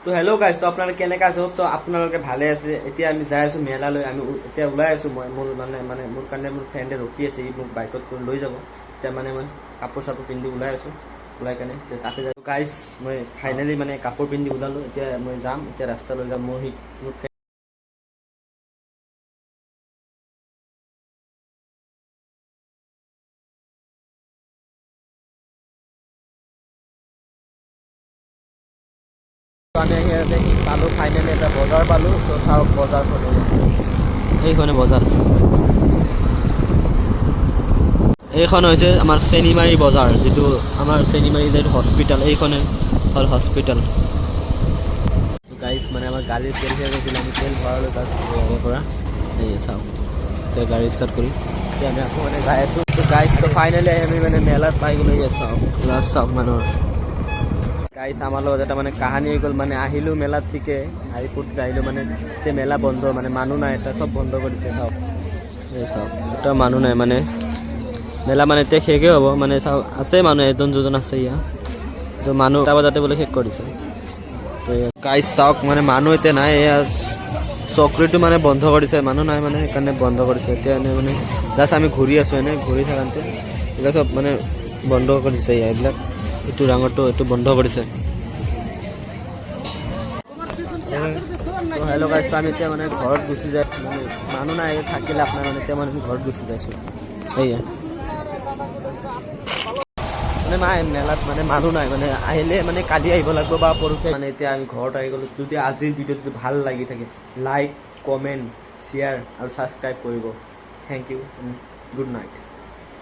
তো hello' guys, তো আপোনালোকে কেনেকৈ আছে? তো আপোনালোকে ভালে আছে। এতিয়া আমি যাই আছোঁ মেলালৈ। আমি এতিয়া ওলাই আছোঁ। মোৰ মোৰ কাৰণে মোৰ ফ্ৰেণ্ডে ৰখি আছে, ই মোক বাইকত লৈ যাব। এতিয়া মানে মই কাপোৰ চাপোৰ পিন্ধি ওলাই আছোঁ। ওলাই কেনে তাতে যাই গাইজ, মই ফাইনেলি মানে কাপোৰ পিন্ধি ওলালোঁ। এতিয়া মই যাম, এতিয়া ৰাস্তালৈ যাম। মোৰ আমি ইয়াতে পালোঁ, ফাইনেলি এটা বজাৰ পালোঁ। তো চাওক বজাৰখন, এইখনে বজাৰ। এইখন হৈছে আমাৰ চেনিমাৰী বজাৰ, যিটো আমাৰ চেনিমাৰী যিটো হস্পিটেল, এইখনে হ'ল হস্পিটেল। গাড়ী মানে আমাৰ গাড়ীৰ তেল শেষ হৈছিল, আমি তেল ভৰালোঁ তাত আগৰ পৰা। এই চাওক, এতিয়া গাড়ী ষ্টাৰ্ট কৰি এতিয়া আমি আকৌ মানে যাই আছোঁ। তো গাড়ী তো ফাইনেলি আমি মানে মেলাত পাই গ'লোঁ। চাওক লাজ চাওক মানুহৰ। গাইছ, আমাৰ লগত এটা মানে কাহানী হৈ গ'ল। মানে আহিলোঁ মেলাত ঠিকে, আহি ফূৰ্তিত আহিলোঁ, মানে এতিয়া মেলা বন্ধ, মানে মানুহ নাই, এটা চব বন্ধ কৰিছে। চাওক এই চাওক, এটা মানুহ নাই, মানে মেলা মানে এতিয়া শেষেই হ'ব। মানে চাওক, আছে মানুহ এজন দুজন আছে ইয়াত। তো মানুহ 8টা বজাতে বোলে শেষ কৰিছে। তো গাইছ চাওক, মানে মানুহ এতিয়া নাই। এয়া চকৰিটো মানে বন্ধ কৰিছে, মানুহ নাই, মানে সেইকাৰণে বন্ধ কৰিছে। এতিয়া এনে মানে জাষ্ট আমি ঘূৰি আছোঁ, এনেই ঘূৰি থাকোঁতে এইবিলাক চব মানে বন্ধ কৰিছে। এইবিলাক এইটো ডাঙৰটো এইটো বন্ধ কৰিছে। হেল্ল' গাইছ, আমি এতিয়া মানে ঘৰত গুচি যাই, মানে মানুহ নাই থাকিলে আপোনাৰ, মানে এতিয়া মানে ঘৰত গুচি যাইছোঁ। সেয়া মানে নাই মেলাত, মানে মানুহ নাই, মানে আহিলে মানে কালি আহিব লাগিব বা পৰহি। মানে এতিয়া আমি ঘৰত আহি গ'লোঁ। যদি আজিৰ ভিডিঅ'টো যদি ভাল লাগি থাকে, লাইক, কমেণ্ট, শ্বেয়াৰ আৰু ছাবস্ক্ৰাইব কৰিব। Thank you, good night.